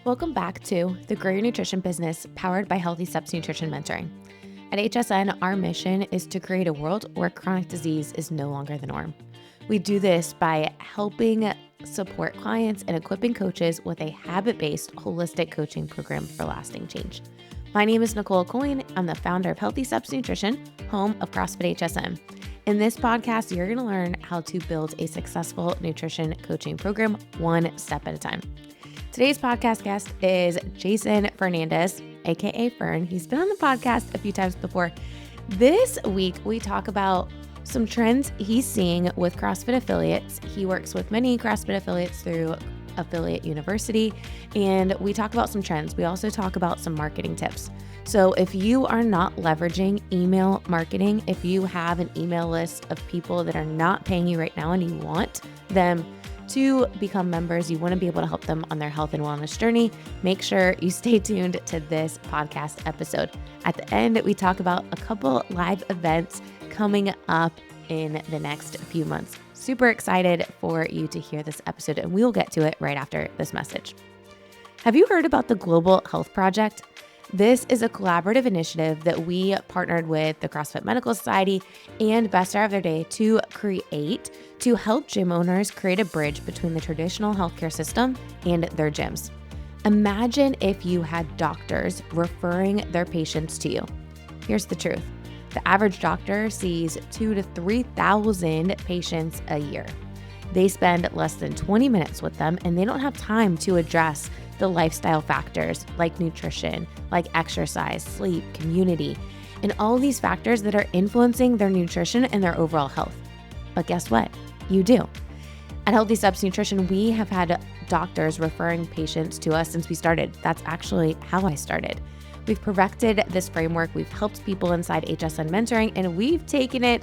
Welcome back to the Grow Your Nutrition Business, powered by Healthy Steps Nutrition Mentoring. At HSN, our mission is to create a world where chronic disease is no longer the norm. We do this by helping support clients and equipping coaches with a habit-based, holistic coaching program for lasting change. My name is Nicole. I'm the founder of Healthy Steps Nutrition, home of CrossFit HSN. In this podcast, you're going to learn how to build a successful nutrition coaching program one step at a time. Today's podcast guest is Jason Fernandez, aka Fern. He's been on the podcast a few times before. This week, we talk about some trends he's seeing with CrossFit affiliates. He works with many CrossFit affiliates through Affiliate University, and we talk about some trends. We also talk about some marketing tips. So if you are not leveraging email marketing, if you have an email list of people that are not paying you right now and you want them to become members, you want to be able to help them on their health and wellness journey, make sure you stay tuned to this podcast episode. At the end, we talk about a couple live events coming up in the next few months. Super excited for you to hear this episode, and we will get to it right after this message. Have you heard about the Global Health Project? This is a collaborative initiative that we partnered with the CrossFit Medical Society and Best Hour of Their Day to create to help gym owners create a bridge between the traditional healthcare system and their gyms. Imagine if you had doctors referring their patients to you. Here's the truth. The average doctor sees 2,000 to 3,000 patients a year. They spend less than 20 minutes with them, and they don't have time to address the lifestyle factors like nutrition, like exercise, sleep, community, and all these factors that are influencing their nutrition and their overall health. But guess what? You do. At Healthy Steps Nutrition, we have had doctors referring patients to us since we started. That's actually how I started. We've perfected this framework. We've helped people inside HSN mentoring, and we've taken it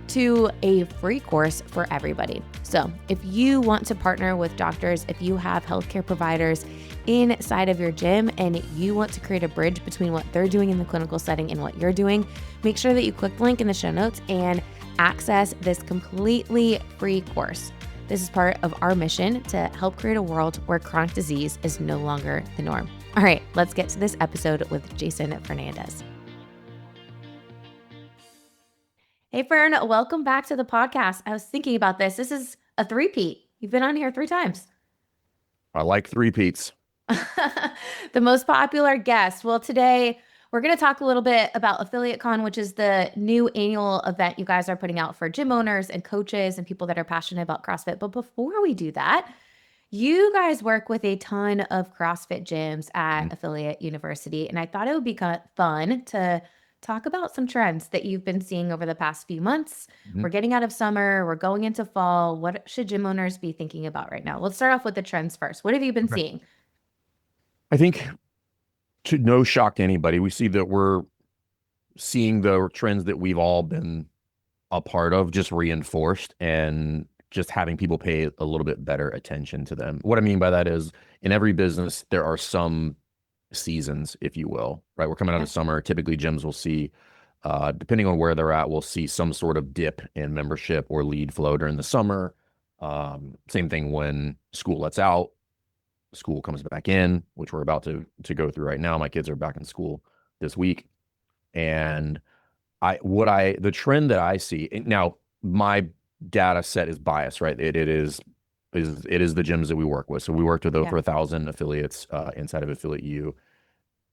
to a free course for everybody. So if you want to partner with doctors, if you have healthcare providers inside of your gym and you want to create a bridge between what they're doing in the clinical setting and what you're doing, make sure that you click the link in the show notes and access this completely free course. This is part of our mission to help create a world where chronic disease is no longer the norm. All right, let's get to this episode with Jason Fernandez. Hey, Fern, welcome back to the podcast. I was thinking about this. This is a three-peat. You've been on here 3 times. I like three-peats. The most popular guest. Well, today we're going to talk a little bit about Affiliate Con, which is the new annual event you guys are putting out for gym owners and coaches and people that are passionate about CrossFit. But before we do that, you guys work with a ton of CrossFit gyms at Affiliate University, and I thought it would be kind of fun to talk about some trends that you've been seeing over the past few months. We're getting out of summer, we're going into fall. What should gym owners be thinking about right now? Let's start off with the trends first. What have you been seeing? I think, to no shock to anybody, we see that we're seeing the trends that we've all been a part of just reinforced, and just having people pay a little bit better attention to them. What I mean by that is, in every business, there are some seasons, if you will, right? We're coming out of summer. Typically gyms will see, depending on where they're at, we'll see some sort of dip in membership or lead flow during the summer. Same thing when school lets out, school comes back in, which we're about to go through right now. My kids are back in school this week. And the trend that I see now, my data set is biased, right? It is the gyms that we work with. So we worked with over 1,000 affiliates inside of Affiliate U,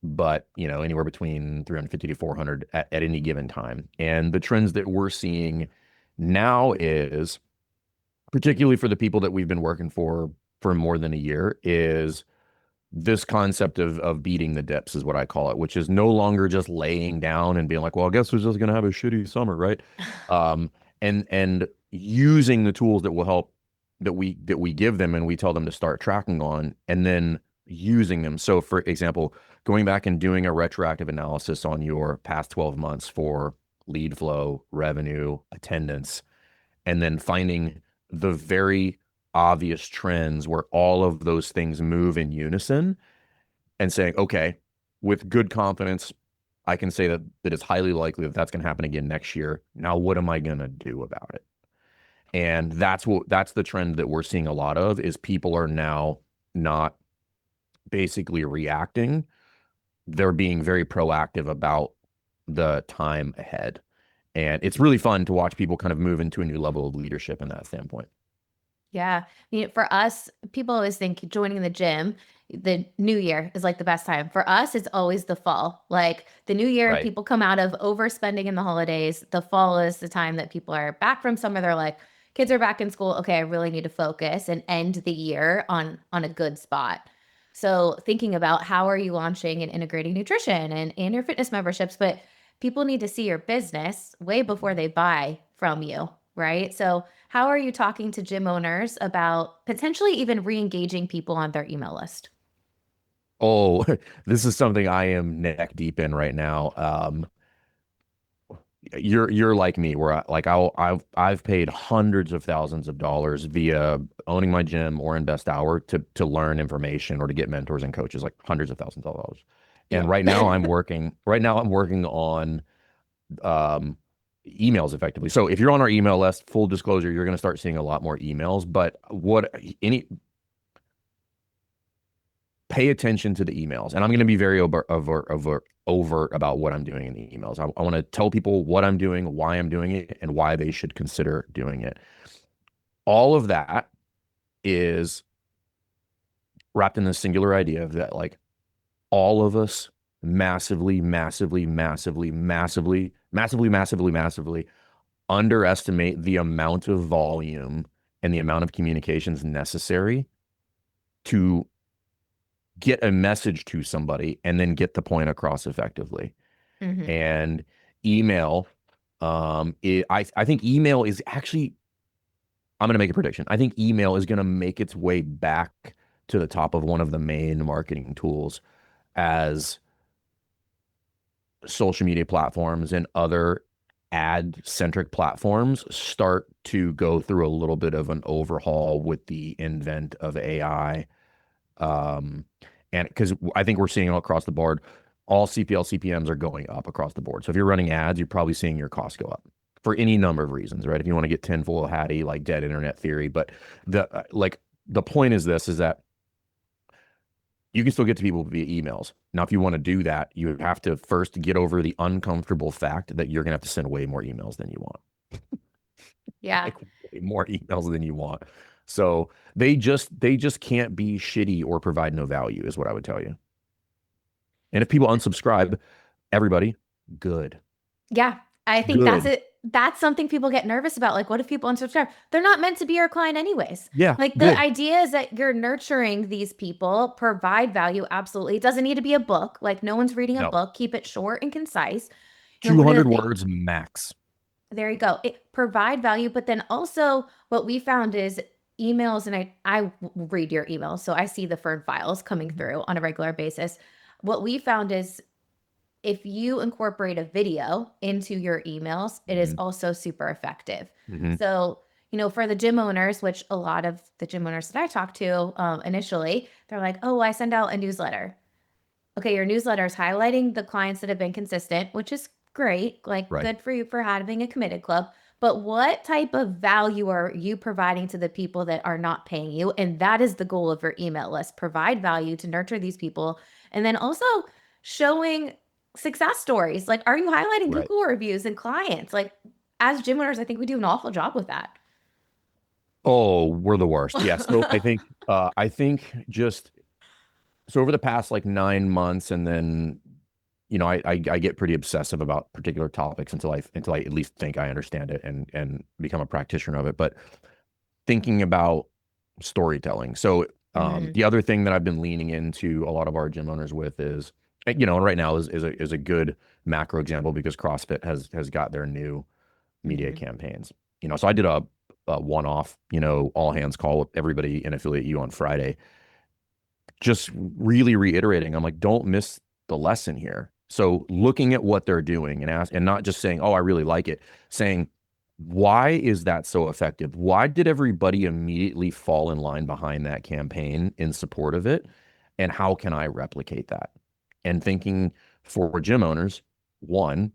but anywhere between 350 to 400 at any given time. And the trends that we're seeing now is, particularly for the people that we've been working for more than a year, is this concept of beating the dips, is what I call it, which is no longer just laying down and being like, well, I guess we're just going to have a shitty summer, right? And using the tools that will help, that we give them and we tell them to start tracking on, and then using them. So for example, going back and doing a retroactive analysis on your past 12 months for lead flow, revenue, attendance, and then finding the very obvious trends where all of those things move in unison, and saying, okay, with good confidence, I can say that it's highly likely that that's going to happen again next year. Now, what am I going to do about it? And that's the trend that we're seeing a lot of, is people are now not basically reacting. They're being very proactive about the time ahead. And it's really fun to watch people kind of move into a new level of leadership in that standpoint. Yeah. For us, people always think joining the gym, the new year is like the best time. For us, it's always the fall. Like the new year, Right. people come out of overspending in the holidays. The fall is the time that people are back from summer. They're like, kids are back in school. Okay, I really need to focus and end the year on a good spot. So thinking about how are you launching and integrating nutrition and your fitness memberships, but people need to see your business way before they buy from you, right? So how are you talking to gym owners about potentially even re-engaging people on their email list? Oh, this is something I am neck deep in right now. You're like me, where I've paid hundreds of thousands of dollars via owning my gym or Invest Hour to learn information or to get mentors and coaches, like hundreds of thousands of dollars. And Yep. right now I'm working on um emails effectively. So if you're on our email list, full disclosure, you're going to start seeing a lot more emails. But what any pay attention to the emails. And I'm going to be very overt about what I'm doing in the emails. I want to tell people what I'm doing, why I'm doing it, and why they should consider doing it. All of that is wrapped in the singular idea of that, like, all of us massively, massively, massively, massively, massively, massively, massively underestimate the amount of volume and the amount of communications necessary to get a message to somebody and then get the point across effectively. Hmm. And email, I think email is actually, I'm going to make a prediction. I think email is going to make its way back to the top of one of the main marketing tools as social media platforms and other ad centric platforms start to go through a little bit of an overhaul with the invent of AI. Um, and because I think we're seeing all across the board, all CPL CPMs are going up across the board. So if you're running ads, you're probably seeing your costs go up for any number of reasons, right? If you want to get tinfoil hatty, like dead internet theory, but the point is this: is that you can still get to people via emails. Now, if you want to do that, you have to first get over the uncomfortable fact that you're going to have to send way more emails than you want, Yeah. like way more emails than you want. So they just can't be shitty or provide no value, is what I would tell you. And if people unsubscribe, everybody, good, Yeah. I think that's good. it. That's something people get nervous about. Like, what if people unsubscribe? They're not meant to be your client, anyways. Yeah, Like, the good. idea is that you're nurturing these people, provide value. Absolutely. It doesn't need to be a book. Like, no one's reading a No, book. Keep it short and concise. 200 One of the things, words max. there you go. It provide value, but then also what we found is emails, and I read your emails, so I see the Fern files coming through on a regular basis. What we found is if you incorporate a video into your emails, it is Hmm. also super effective. Hmm. So, for the gym owners, which a lot of the gym owners that I talked to initially, they're like, oh, I send out a newsletter. Okay, your newsletter is highlighting the clients that have been consistent, which is great. Like, Right, good for you for having a committed club. But what type of value are you providing to the people that are not paying you? And that is the goal of your email list. Provide value to nurture these people. And then also showing success stories. Like, are you highlighting right. Google reviews and clients? Like, as gym owners, I think we do an awful job with that. Oh, we're the worst. Yeah. So I think just so over the past like 9 months, and then I get pretty obsessive about particular topics until I at least think I understand it and become a practitioner of it. But thinking about storytelling. So Hmm. the other thing that I've been leaning into a lot of our gym owners with is, and right now is a good macro example because CrossFit has got their new media Hmm. campaigns. So I did a one-off, all hands call with everybody in Affiliate U on Friday, just really reiterating. I'm like, don't miss the lesson here. So looking at what they're doing and not just saying, oh, I really like it, saying, why is that so effective? Why did everybody immediately fall in line behind that campaign in support of it? And how can I replicate that? And thinking for gym owners, one,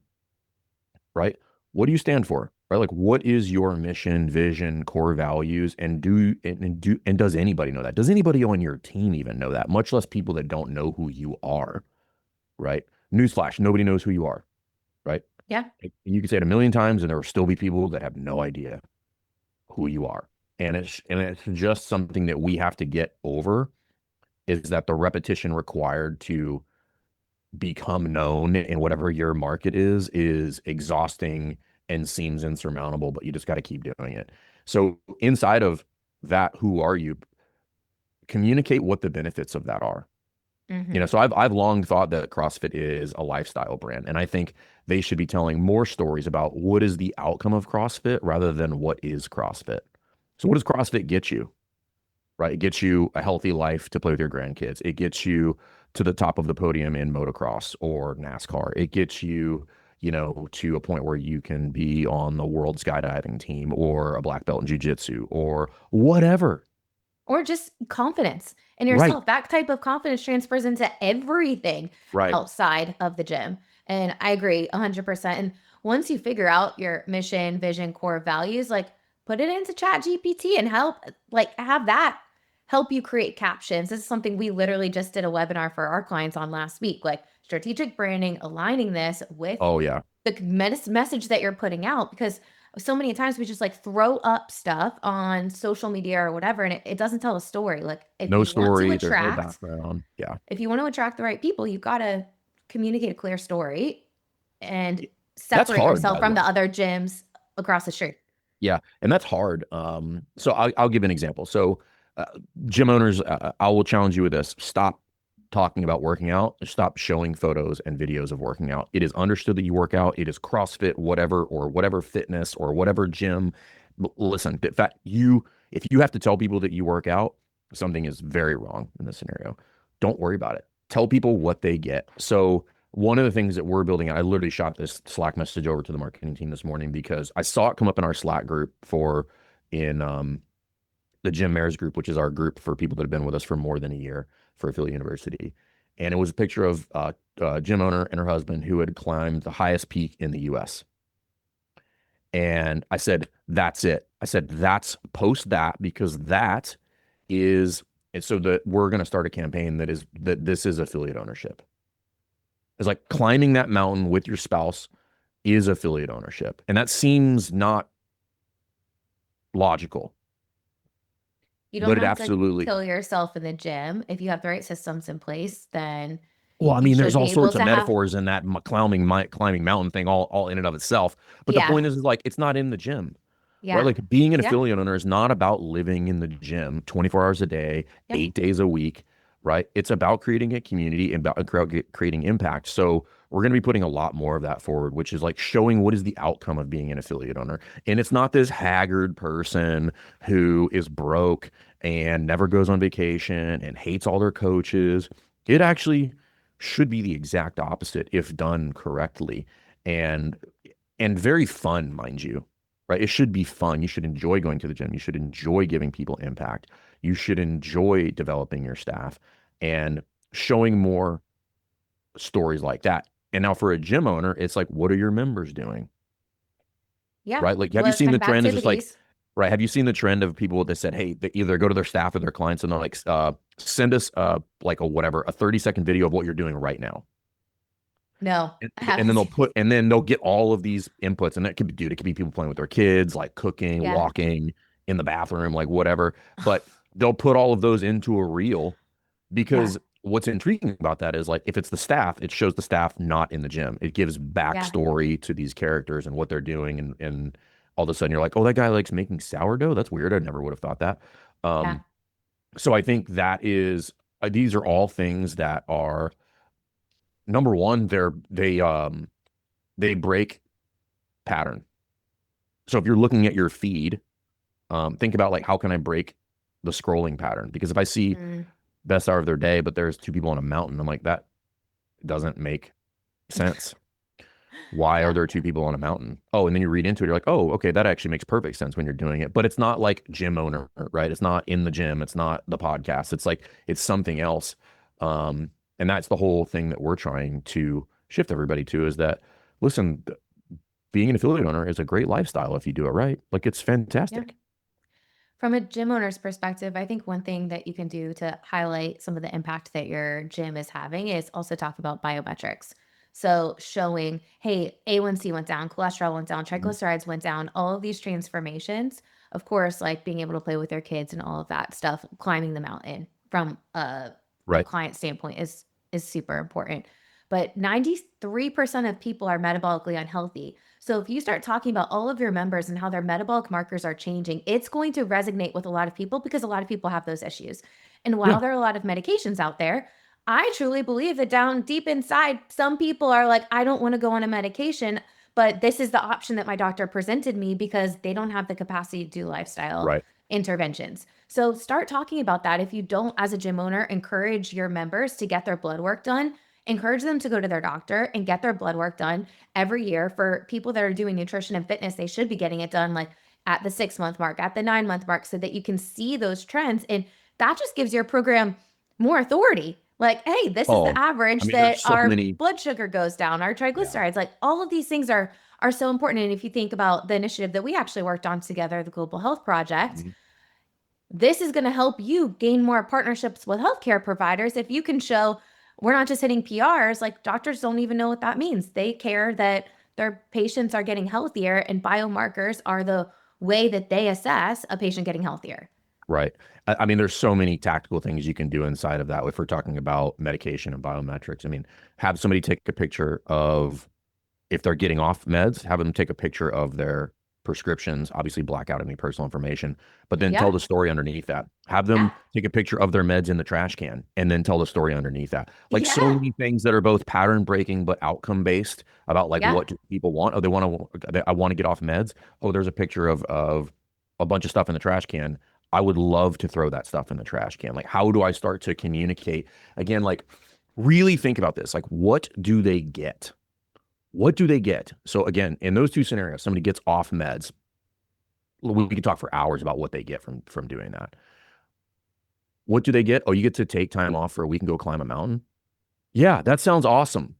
right? What do you stand for? right? Like, what is your mission, vision, core values, and does anybody know that? Does anybody on your team even know that? Much less people that don't know who you are, right? Newsflash, nobody knows who you are, right? Yeah. Like, you can say it a million times, and there will still be people that have no idea who you are. And it's just something that we have to get over, is that the repetition required to become known in whatever your market is exhausting and seems insurmountable, but you just got to keep doing it. So inside of that, who are you? Communicate what the benefits of that are. Hmm. So I've long thought that CrossFit is a lifestyle brand, and I think they should be telling more stories about what is the outcome of CrossFit rather than what is CrossFit. So what does CrossFit get you? Right? It gets you a healthy life to play with your grandkids. It gets you to the top of the podium in motocross or NASCAR. It gets you, to a point where you can be on the world skydiving team or a black belt in jujitsu or whatever. Or just confidence in Right. yourself. That type of confidence transfers into everything Right. outside of the gym. And I agree 100%. And once you figure out your mission, vision, core values, like put it into Chat GPT and help, like have that help you create captions. This is something we literally just did a webinar for our clients on last week, like strategic branding, aligning this with Oh yeah. the message that you're putting out, because so many times we just like throw up stuff on social media or whatever, and it doesn't tell a story. Like No story. There's no background. Yeah. if you want to attract the right people, you've got to communicate a clear story and That's separate hard, yourself by the from way. the other gyms across the street. Yeah, and that's hard. So I'll give an example. So, uh, gym owners, I will challenge you with this: stop talking about working out. Stop showing photos and videos of working out. It is understood that you work out. It is CrossFit, whatever, or whatever fitness, or whatever gym. Listen, in fact, if you have to tell people that you work out, something is very wrong in this scenario. Don't worry about it. Tell people what they get. So one of the things that we're building, I literally shot this Slack message over to the marketing team this morning because I saw it come up in our Slack group in the Jim Mares group, which is our group for people that have been with us for more than a year for Affiliate University. And it was a picture of a gym owner and her husband who had climbed the highest peak in the US. And I said, that's it. I said, that's post that, because that is, and so that we're going to start a campaign that this is affiliate ownership. It's like climbing that mountain with your spouse is affiliate ownership. And that seems not logical, You don't but it have to absolutely. kill yourself in the gym. If you have the right systems in place, then Well, I you mean, there's should all be able sorts of to have. metaphors in that climbing mountain thing, all in and of itself. But the Yeah. point is like, it's not in the gym, right? Yeah. Like being an Yeah. affiliate owner is not about living in the gym 24 hours a day, Yeah. 8 days a week, right? It's about creating a community and about creating impact. So we're going to be putting a lot more of that forward, which is like showing what is the outcome of being an affiliate owner. And it's not this haggard person who is broke and never goes on vacation and hates all their coaches. It actually should be the exact opposite if done correctly. And very fun, mind you, right? It should be fun. You should enjoy going to the gym. You should enjoy giving people impact. You should enjoy developing your staff and showing more stories like that. And now for a gym owner, it's like, what are your members doing? Yeah. Right? Like, have you What seen kind the of trend of just like, activities? right? Have you seen the trend of people that said, hey, they either go to their staff or their clients and they're like, send us like a whatever, a 30-second video of what you're doing right now. No, And, I and haven't then seen. they'll get all of these inputs, and that could be, dude, it could be people playing with their kids, like cooking, Yeah. walking, in the bathroom, like whatever. But they'll put all of those into a reel, Yeah. because what's intriguing about that is like, if it's the staff, it shows the staff not in the gym. It gives Yeah. backstory to these characters and what they're doing, and all of a sudden you're like, oh, that guy likes making sourdough. That's weird. I never would have thought that. Yeah. Um, so I think that is these are all things that are, number one, they break pattern. So if you're looking at your feed, think about like, how can I break the scrolling pattern? Because if I see Mm. best hour of their day, but there's two people on a mountain, I'm like, that doesn't make sense. Why are Yeah. there two people on a mountain? Oh, and then you read into it, you're like, oh, okay, that actually makes perfect sense when you're doing it. But it's not like gym owner, right? It's not in the gym. It's not the podcast. It's like, it's something else. And that's the whole thing that we're trying to shift everybody to, is that, listen, being an affiliate owner is a great lifestyle if you do it right. Like it's Yeah. fantastic. From a gym owner's perspective, I think one thing that you can do to highlight some of the impact that your gym is having is also talk about biometrics. So showing, hey, A1C went down, cholesterol went down, Mhm. triglycerides went down, all of these transformations. Of course, like being able to play with your kids and all of that stuff, climbing the mountain from a Right. client standpoint is super important. But 93% of people are metabolically unhealthy. So if you start talking about all of your members and how their metabolic markers are changing, it's going to resonate with a lot of people because a lot of people have those issues. And Yeah. while there are a lot of medications out there, I truly believe that down deep inside, some people are like, I don't want to go on a medication, but this is the option that my doctor presented me because they don't have the capacity to do lifestyle Right. interventions. So start talking about that. If you don't, as a gym owner, encourage your members to get their blood work done, encourage them to go to their doctor and get their blood work done every year. For people that are doing nutrition and fitness, they should be getting it done like at the 6 month mark, at the 9 month mark, so that you can see those trends. And that just gives your program more authority. Like, hey, this is the Oh, I average mean, there's that so our many. blood sugar goes down, our Yeah. triglycerides, like all of these things are so important. And if you think about the initiative that we actually worked on together, the Global Health Project, Mhm. this is going to help you gain more partnerships with healthcare providers. If you can show we're not just hitting PRs, like doctors don't even know what that means. They care that their patients are getting healthier, and biomarkers are the way that they assess a patient getting healthier. Right. I mean, there's so many tactical things you can do inside of that if we're talking about medication and biometrics. I mean, have somebody take a picture of if they're getting off meds, have them take a picture of their prescriptions, obviously black out any personal information, but then tell Yeah. the story underneath that. Have Yeah. them take a picture of their meds in the trash can and then tell the story underneath that. Like so Yeah. many things that are both pattern breaking but outcome based about like Yeah. what do people want? Oh, they want to I want to get off meds. Oh, there's a picture of a bunch of stuff in the trash can. I would love to throw that stuff in the trash can. Like how do I start to communicate? Again, like really think about this. Like what do they get? What do they get? So again, in those two scenarios, somebody gets off meds. We could talk for hours about what they get from doing that. What do they get? Oh, you get to take time off for a week and go climb a mountain. Yeah, that sounds awesome.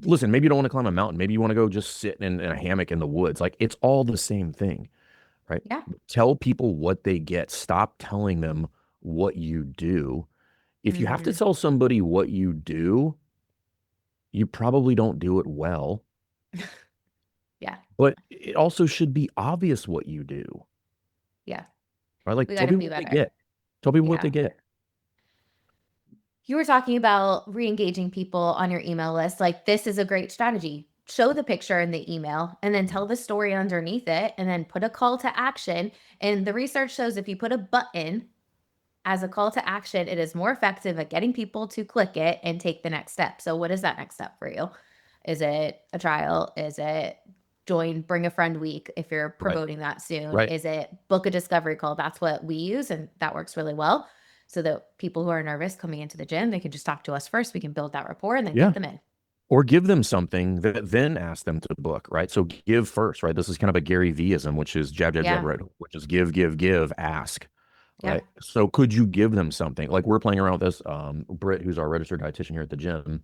Listen, maybe you don't want to climb a mountain. Maybe you want to go just sit in a hammock in the woods. Like it's all the same thing, right? Yeah. Tell people what they get. Stop telling them what you do. If you have to Hmm. tell somebody what you do, you probably don't do it well, Yeah. but it also should be obvious what you do. Yeah. Right? Like We got tell to people be what they better. get. Tell people what they Yeah. get. You were talking about re-engaging people on your email list. Like, this is a great strategy. Show the picture in the email and then tell the story underneath it and then put a call to action. And the research shows if you put a button as a call to action, it is more effective at getting people to click it and take the next step. So, what is that next step for you? Is it a trial? Is it join Bring a Friend Week if you're Right. promoting that soon? Right. Is it book a discovery call? That's what we use, and that works really well. So that people who are nervous coming into the gym, they can just talk to us first. We can build that rapport and then Yeah. get them in. Or give them something that then ask them to book, right? So give first, right? This is kind of a Gary Veeism, which is jab, jab, jab, Yeah. right? Which is give, give, give, ask, Yeah. right? So could you give them something? Like we're playing around with this. Britt, who's our registered dietitian here at the gym,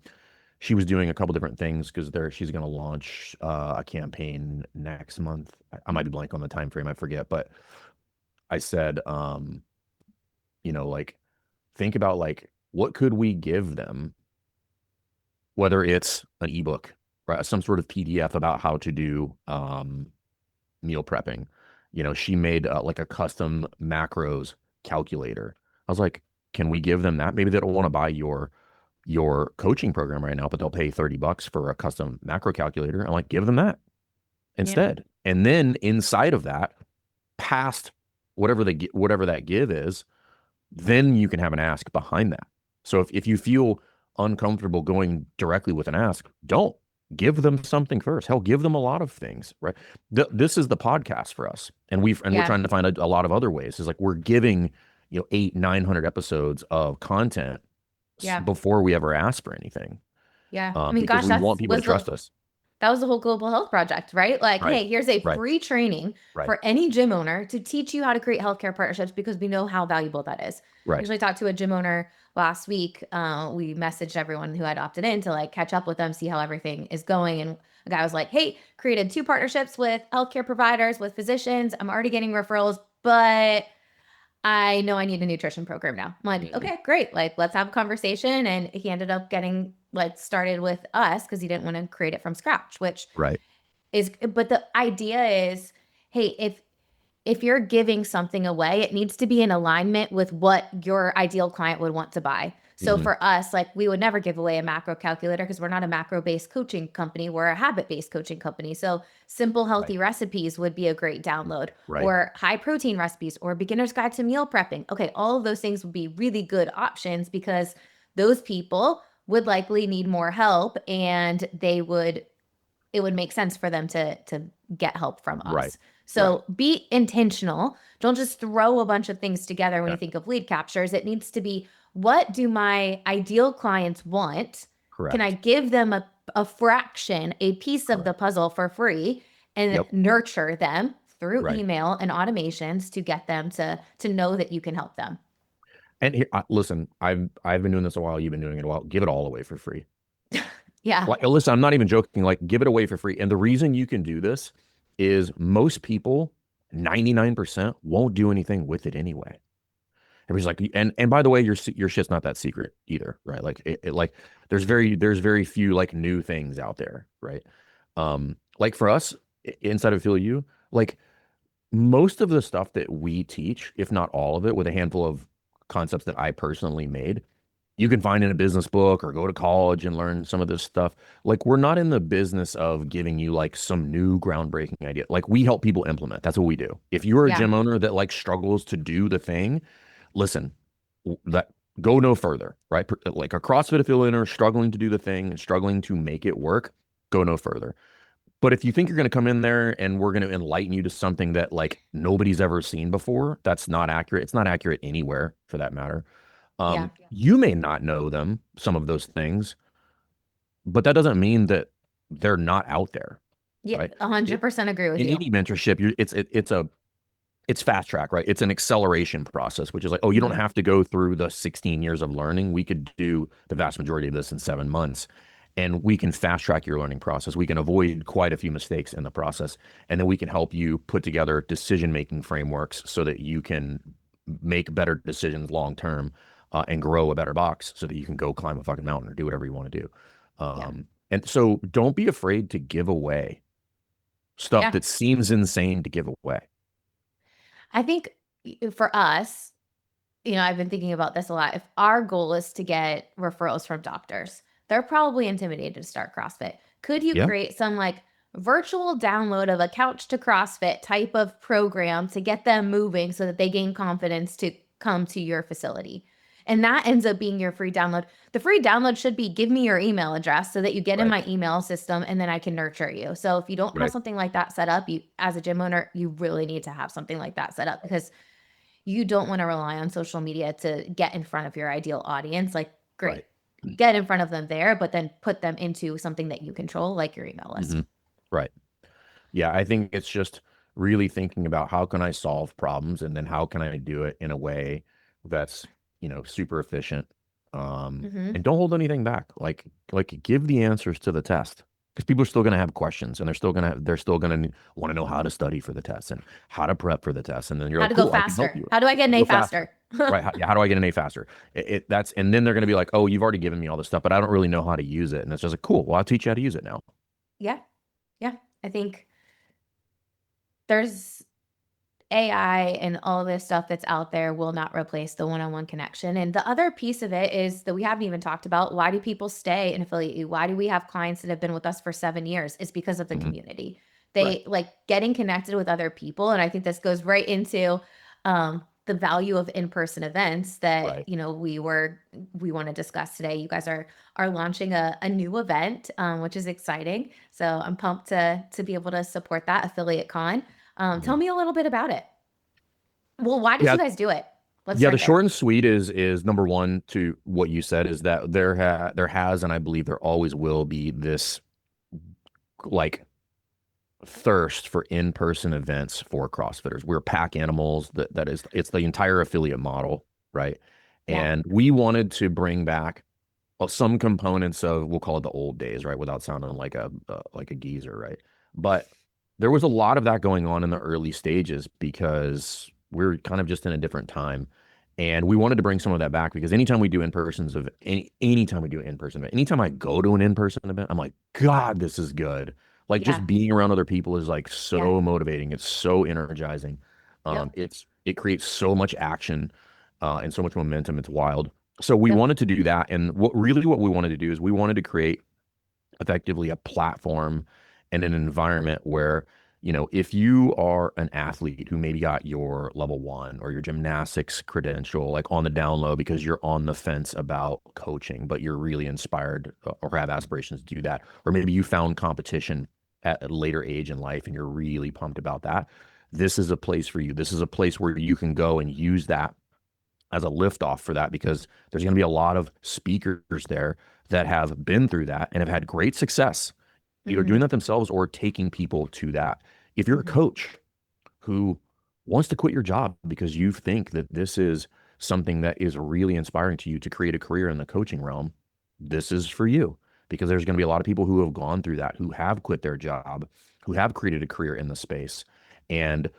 she was doing a couple different things because she's going to launch a campaign next month. I might be blank on the time frame, I forget, but I said, like think about like what could we give them, whether it's an ebook, right, some sort of PDF about how to do meal prepping. She made like a custom macros calculator. I was like, can we give them that? Maybe they don't want to buy your coaching program right now, but they'll pay $30 for a custom macro calculator. I'm like, give them that Yeah. instead. And then inside of that, past whatever that give is, then you can have an ask behind that. So if you feel uncomfortable going directly with an ask, don't give them something first. Hell, give them a lot of things, right? This is the podcast for us. And we're Yeah. trying to find a lot of other ways. It's like we're giving, 900 episodes of content Yeah. before we ever ask for anything. Yeah. I mean, Because gosh, we want people to trust us. that was the whole Global Health Project, right? Like, Right. hey, here's a Right. free training Right. for any gym owner to teach you how to create healthcare partnerships because we know how valuable that is. I Right. actually talked to a gym owner last week. We messaged everyone who had opted in to like catch up with them, see how everything is going. And A guy was like, hey, created 2 partnerships with healthcare providers, with physicians. I'm already getting referrals, but I know I need a nutrition program now. I'm like, Mhm. okay, great. Like, let's have a conversation. And he ended up getting like started with us because he didn't want to create it from scratch, which Right. is, but the idea is, hey, if you're giving something away, it needs to be in alignment with what your ideal client would want to buy. So Mhm. for us, like we would never give away a macro calculator because we're not a macro based coaching company. We're a habit based coaching company. So simple, Right. healthy recipes would be a great download, Right. or high protein recipes, or beginner's guide to meal prepping. Okay. All of those things would be really good options because those people would likely need more help and it would make sense for them to get help from Right. us. Right. So be intentional. Don't just throw a bunch of things together when Yeah. you think of lead captures. It needs to be, what do my ideal clients want? Can I Correct. give them a fraction, a piece of the Correct. puzzle for free, and Yep. nurture them through Right. email and automations to get them to know that you can help them. And here, listen, I've been doing this a while. You've been doing it a while. Give it all away for free. Yeah. Like, listen, I'm not even joking. Like, give it away for free. And the reason you can do this is most people, 99%, won't do anything with it anyway. Everybody's like, and by the way, your shit's not that secret either, right? Like, like there's very few like new things out there, right? Like for us inside of Feel You, like most of the stuff that we teach, if not all of it, with a handful of concepts that I personally made, you can find in a business book or go to college and learn some of this stuff. Like, we're not in the business of giving you like some new groundbreaking idea. Like, we help people implement. That's what we do. If you're a Yeah. gym owner that like struggles to do the thing, listen, that go no further, right? Like a CrossFit affiliate owner struggling to do the thing and struggling to make it work, go no further. But if you think you're going to come in there and we're going to enlighten you to something that like nobody's ever seen before, that's not accurate. It's not accurate anywhere for that matter. Yeah. You may not know them, some of those things, but that doesn't mean that they're not out there, Yeah. right? It, 100% agree with in you. any mentorship, it's fast track, right? It's an acceleration process, which is like, oh, you don't Mhm. have to go through the 16 years of learning. We could do the vast majority of this in 7 months. And we can fast track your learning process. We can avoid quite a few mistakes in the process. And then we can help you put together decision making frameworks so that you can make better decisions long term and grow a better box so that you can go climb a fucking mountain or do whatever you want to do. Yeah. And so don't be afraid to give away stuff Yeah. that seems insane to give away. I think for us, I've been thinking about this a lot. If our goal is to get referrals from doctors, they're probably intimidated to start CrossFit. Could you Yeah. create some like virtual download of a couch to CrossFit type of program to get them moving so that they gain confidence to come to your facility? And that ends up being your free download. The free download should be, give me your email address so that you get in Right. my email system and then I can nurture you. So if you don't have Right. something like that set up, you as a gym owner, you really need to have something like that set up because you don't want to rely on social media to get in front of your ideal audience. Like, great, Right. get in front of them there, but then put them into something that you control, like your email list. Hmm. Right. Yeah, I think it's just really thinking about how can I solve problems and then how can I do it in a way that's, super efficient. Hmm. And don't hold anything back. Like give the answers to the test because people are still going to have questions and they're still going to want to know how to study for the test and how to prep for the test. And then you're How like, to go cool, I can help faster? you. How do I get How an to A go faster. faster? Right. Yeah, how do I get an A faster? And then they're going to be like, oh, you've already given me all this stuff, but I don't really know how to use it. And it's just like, cool. Well, I'll teach you how to use it now. Yeah. Yeah. I think there's AI and all this stuff that's out there will not replace the one-on-one connection. And the other piece of it is that we haven't even talked about, why do people stay and affiliate you? Why do we have clients that have been with us for 7 years? It's because of the Mhm. community. Right. They like getting connected with other people. And I think this goes right into the value of in-person events that, Right. we want to discuss today. You guys are launching a new event, which is exciting. So I'm pumped to be able to support that Affiliate Con. Tell Mhm. me a little bit about it. Well, why did Yeah. you guys do it? Let's Yeah, the start there. short and sweet is number one to what you said is that there has and I believe there always will be this like thirst for in-person events for CrossFitters. We're pack animals it's the entire affiliate model, right? Yeah. And we wanted to bring back some components of, we'll call it the old days, right? Without sounding like a geezer, right? But there was a lot of that going on in the early stages because we're kind of just in a different time. And we wanted to bring some of that back because anytime we do in-persons of anytime we do an in-person event, anytime I go to an in-person event, I'm like, God, this is good. Like Yeah. just being around other people is like Yeah. so motivating. It's so energizing. Yep. It creates so much action and so much momentum. It's wild. So we Yep. wanted to do that. And what we wanted to do is we wanted to create effectively a platform and an environment where, if you are an athlete who maybe got your level one or your gymnastics credential, like on the down low because you're on the fence about coaching, but you're really inspired or have aspirations to do that, or maybe you found competition at a later age in life and you're really pumped about that. This is a place for you. This is a place where you can go and use that as a liftoff for that because there's going to be a lot of speakers there that have been through that and have had great success, either Mm-hmm. doing that themselves or taking people to that. If you're a Mm-hmm. coach who wants to quit your job because you think that this is something that is really inspiring to you to create a career in the coaching realm, this is for you because there's going to be a lot of people who have gone through that, who have quit their job, who have created a career in the space. And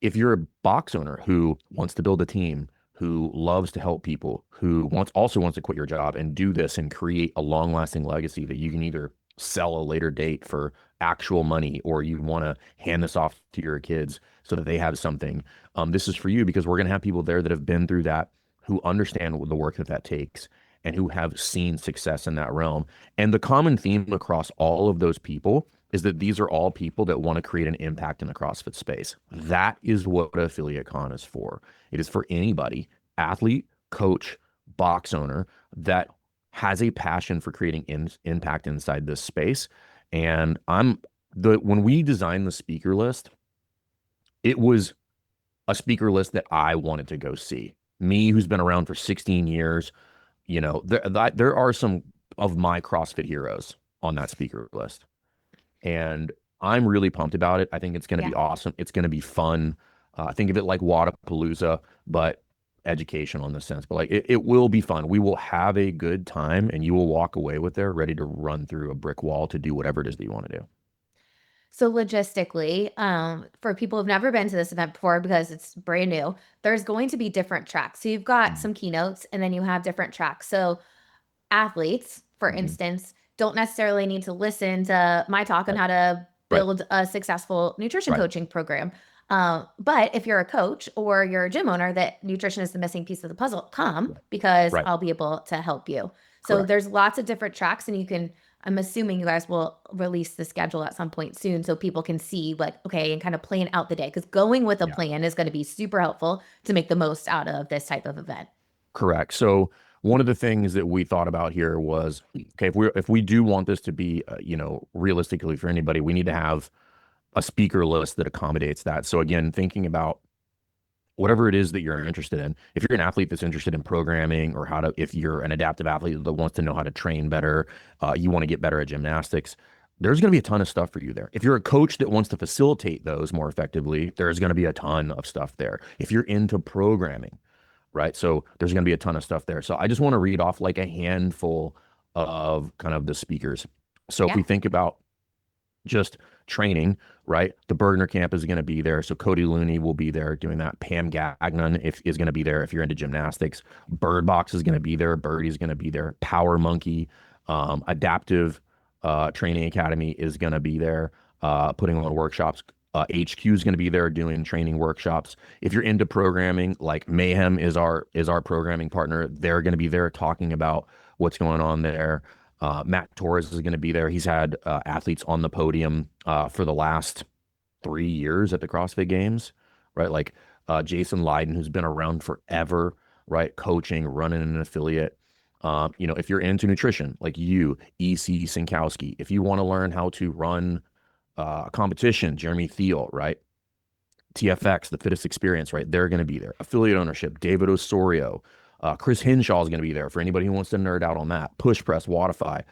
if you're a box owner who wants to build a team, who loves to help people, who also wants to quit your job and do this and create a long lasting legacy that you can either sell a later date for actual money or you want to hand this off to your kids so that they have something. This is for you because we're going to have people there that have been through that, who understand the work that takes and who have seen success in that realm. And the common theme across all of those people is that these are all people that want to create an impact in the CrossFit space. That is what Affiliate Con is for. It is for anybody, athlete, coach, box owner, that has a passion for creating impact inside this space. And when we designed the speaker list, it was a speaker list that I wanted to go see. Me, who's been around for 16 years, there are some of my CrossFit heroes on that speaker list. And I'm really pumped about it. I think it's going to Yeah. be awesome. It's going to be fun. Think of it like Wadapalooza, but educational in the sense. But like it will be fun. We will have a good time, and you will walk away with there ready to run through a brick wall to do whatever it is that you want to do. So logistically, for people who've never been to this event before because it's brand new, there's going to be different tracks. So you've got Mm-hmm. some keynotes and then you have different tracks. So athletes, for Mm-hmm. instance, don't necessarily need to listen to my talk on Right. how to Right. build a successful nutrition Right. coaching program. But if you're a coach or you're a gym owner, that nutrition is the missing piece of the puzzle, come because Right. I'll be able to help you. So Correct. there's lots of different tracks, and I'm assuming you guys will release the schedule at some point soon so people can see, like, okay, and kind of plan out the day. Because going with a Yeah. plan is going to be super helpful to make the most out of this type of event. Correct. So one of the things that we thought about here was, okay, if we do want this to be, realistically for anybody, we need to have a speaker list that accommodates that. So again, thinking about whatever it is that you're interested in. If you're an athlete that's interested in programming or if you're an adaptive athlete that wants to know how to train better, you want to get better at gymnastics, there's going to be a ton of stuff for you there. If you're a coach that wants to facilitate those more effectively, there's going to be a ton of stuff there. If you're into programming, right? So there's going to be a ton of stuff there. So I just want to read off like a handful of kind of the speakers. So if Yeah. we think about just training, right? The Bergner camp is going to be there. So Cody Looney will be there doing that. Pam Gagnon is going to be there if you're into gymnastics. Bird Box is going to be there. Birdie's going to be there. Power Monkey, Adaptive Training Academy is going to be there, putting on workshops. HQ is going to be there doing training workshops. If you're into programming, like Mayhem is our programming partner, they're going to be there talking about what's going on there. Matt Torres is going to be there. He's had athletes on the podium for the last 3 years at the CrossFit Games, right? Like Jason Leiden, who's been around forever, right? Coaching, running an affiliate. If you're into nutrition, like EC Sinkowski, if you want to learn how to run a competition, Jeremy Thiel, right? TFX, the fittest experience, right? They're going to be there. Affiliate ownership, David Osorio. Chris Hinshaw is going to be there for anybody who wants to nerd out on that. Push Press, Watify.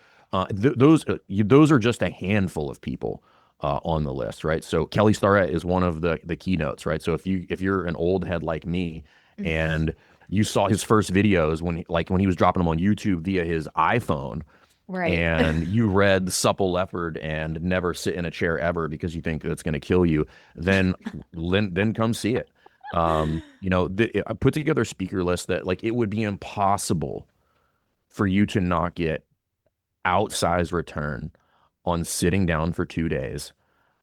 Those are just a handful of people on the list, right? So Kelly Starrett is one of the keynotes, right? So if you're an old head like me, and You saw his first videos when he was dropping them on YouTube via his iPhone, Right. and you read Supple Leopard and never sit in a chair ever because you think that's going to kill you, then then come see it. I put together a speaker list that like it would be impossible for you to not get outsized return on sitting down for 2 days,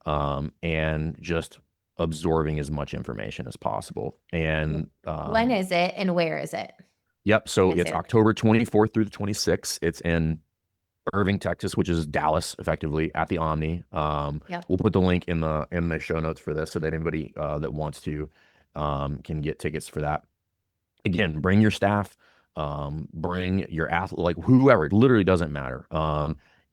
and just absorbing as much information as possible. And When is it and where is it? yep, so And say it's that. October 24th through the 26th. It's in Irving, Texas, which is Dallas, effectively at the Omni. Yep. We'll put the link in the show notes for this so that anybody that wants to can get tickets for that. Again, bring your staff, bring your athlete, like whoever. It literally doesn't matter.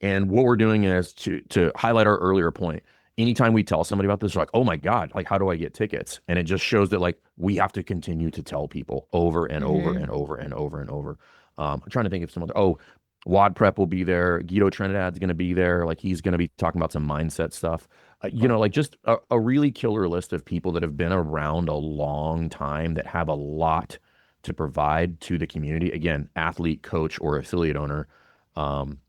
And what we're doing is to highlight our earlier point. Anytime we tell somebody about this, they're like, "Oh my God, like how do I get tickets?" And it just shows that like we have to continue to tell people over and over Mm-hmm. and over and over and over. I'm trying to think of some other. Oh, Wad Prep will be there. Guido Trinidad's going to be there. Like he's going to be talking about some mindset stuff. Cool. Like just a really killer list of people that have been around a long time that have a lot to provide to the community. Again, athlete, coach, or affiliate owner,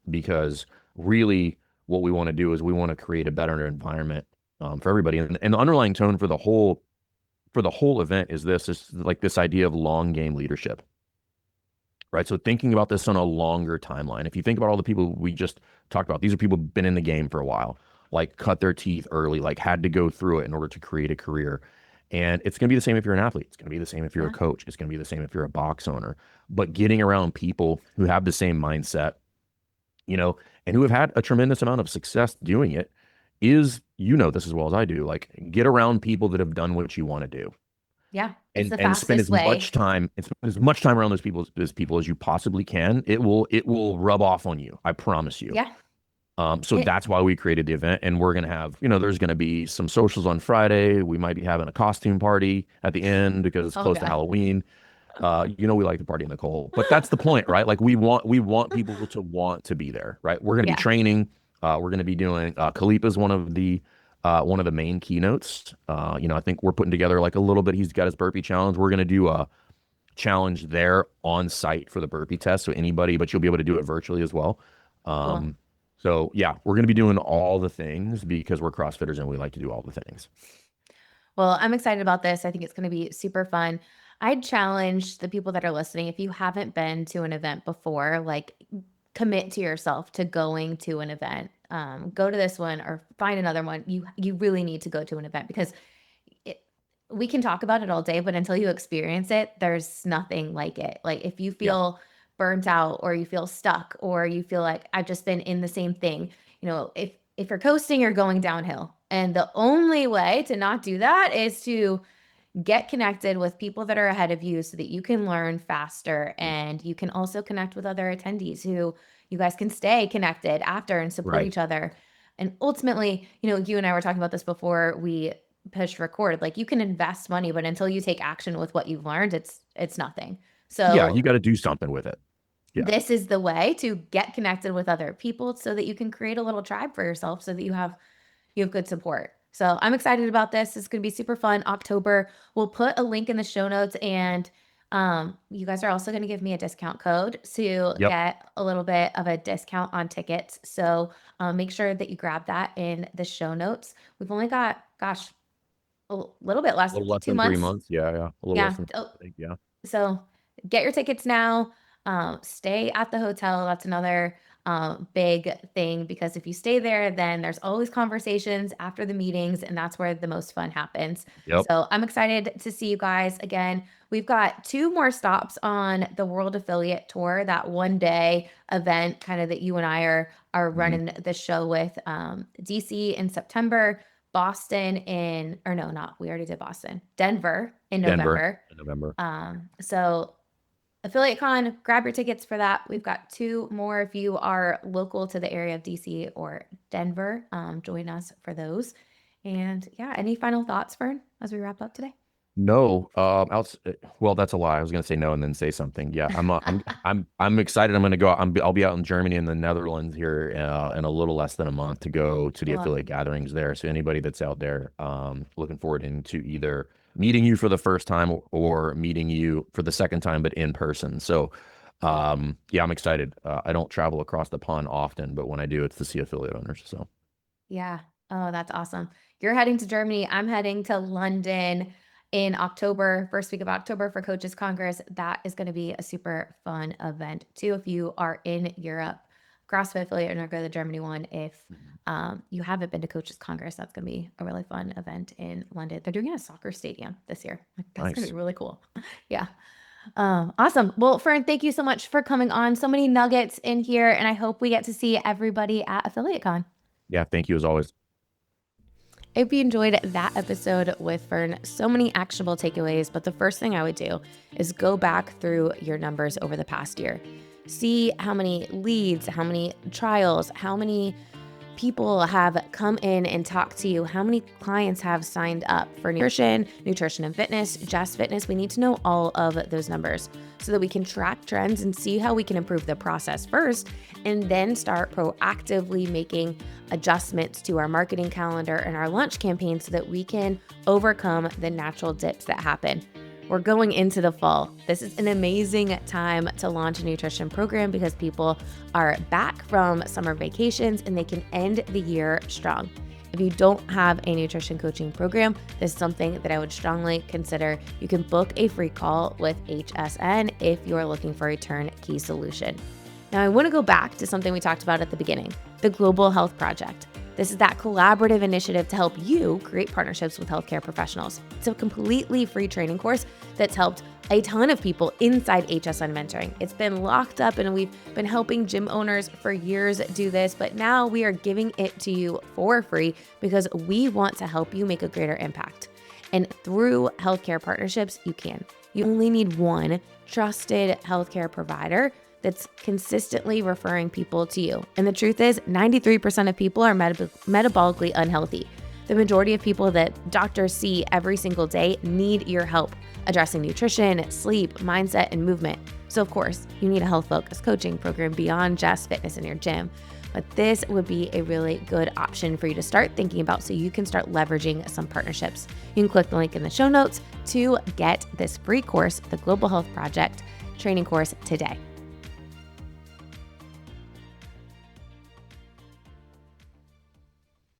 because really what we want to do is we want to create a better environment for everybody. And the underlying tone for the whole event is like this idea of long game leadership, right? So thinking about this on a longer timeline. If you think about all the people we just talked about, these are people who've been in the game for a while, like cut their teeth early, like had to go through it in order to create a career. And it's going to be the same if you're an athlete. It's going to be the same if you're a Yeah. coach. It's going to be the same if you're a box owner. But getting around people who have the same mindset, and who have had a tremendous amount of success doing it is, this as well as I do, like get around people that have done what you want to do, Yeah. It's and the spend fastest way. as much time around those people as you possibly can. It will rub off on you. I promise you. Yeah. So It, that's why we created the event, and we're gonna have, there's gonna be some socials on Friday. We might be having a costume party at the end because it's oh close to God. Halloween. We like to party, Nicole, but that's the point, right? Like we want people to want to be there, right? We're gonna be Yeah. training. We're gonna be doing. Khalipa's one of the main keynotes. I think we're putting together like a little bit. He's got his burpee challenge. We're gonna do a challenge there on site for the burpee test. So anybody, but you'll be able to do it virtually as well. Cool. Um, so yeah, we're going to be doing all the things because we're CrossFitters and we like to do all the things. Well, I'm excited about this. I think it's going to be super fun. I'd challenge the people that are listening, if you haven't been to an event before, like commit to yourself to going to an event. Go to this one or find another one. You really need to go to an event because it, we can talk about it all day, but until you experience it, there's nothing like it. Like if you Yeah. feel burnt out or you feel stuck or you feel like I've just been in the same thing, if you're coasting, you're going downhill. And the only way to not do that is to get connected with people that are ahead of you so that you can learn faster and you can also connect with other attendees who you guys can stay connected after and support Right. each other. And ultimately, you and I were talking about this before we pushed record. Like you can invest money, but until you take action with what you've learned, it's nothing. Yeah. You So got to do something with it. Yeah. this is the way to get connected with other people so that you can create a little tribe for yourself so that you have good support. So I'm excited about this. It's going to be super fun. October. We'll put a link in the show notes, and you guys are also going to give me a discount code to Yep. get a little bit of a discount on tickets. So make sure that you grab that in the show notes. We've only got, gosh, a little bit A less, little less two than three months. months. Yeah. Yeah. A little less Yeah. than, I think, yeah. So get your tickets now. Stay at the hotel. That's another big thing because if you stay there, then there's always conversations after the meetings, and that's where the most fun happens. Yep. So I'm excited to see you guys again. We've got 2 more stops on the World Affiliate Tour, that 1 day event, kind of that you and I are Mhm. running the show with. DC in September, Boston or no, not, we already did Boston, Denver in Denver November. in November. So Affiliate Con, grab your tickets for that. We've got 2 more if you are local to the area of DC or Denver. Join us for those. And yeah, any final thoughts, Fern, as we wrap up today? No, well, that's a lie. I was gonna say no and then say something. Yeah, I'm excited. I'm gonna go. I'll be out in Germany and the Netherlands here in a little less than a month to go to the Cool. affiliate gatherings there. So anybody that's out there, looking forward into either meeting you for the first time or meeting you for the second time, but in person. So yeah, I'm excited. I don't travel across the pond often, but when I do, it's to see affiliate owners. So Yeah. Oh, that's awesome. You're heading to Germany. I'm heading to London in October, first week of October for Coaches Congress. That is going to be a super fun event too. If you are in Europe, CrossFit affiliate owner, go to the Germany one. If you haven't been to Coaches Congress, that's going to be a really fun event in London. They're doing it in a soccer stadium this year. Like, that's going to nice. be really cool. Yeah. Awesome. Well, Fern, thank you so much for coming on. So many nuggets in here, and I hope we get to see everybody at Affiliate Con. Yeah, thank you as always. I hope you enjoyed that episode with Fern. So many actionable takeaways, but the first thing I would do is go back through your numbers over the past year. See how many leads, how many trials, how many people have come in and talked to you, how many clients have signed up for nutrition and fitness, just fitness. We need to know all of those numbers so that we can track trends and see how we can improve the process first, and then start proactively making adjustments to our marketing calendar and our launch campaign so that we can overcome the natural dips that happen. We're going into the fall. This is an amazing time to launch a nutrition program because people are back from summer vacations and they can end the year strong. If you don't have a nutrition coaching program, this is something that I would strongly consider. You can book a free call with HSN if you're looking for a turnkey solution. Now, I want to go back to something we talked about at the beginning, the Global Health Project. This is that collaborative initiative to help you create partnerships with healthcare professionals. It's a completely free training course that's helped a ton of people inside HSN Mentoring. It's been locked up and we've been helping gym owners for years do this, but now we are giving it to you for free because we want to help you make a greater impact. And through healthcare partnerships, you can. You only need one trusted healthcare provider that's consistently referring people to you. And the truth is, 93% of people are metabolically unhealthy. The majority of people that doctors see every single day need your help addressing nutrition, sleep, mindset, and movement. So of course, you need a health-focused coaching program beyond just fitness in your gym. But this would be a really good option for you to start thinking about so you can start leveraging some partnerships. You can click the link in the show notes to get this free course, the Global Health Project training course today.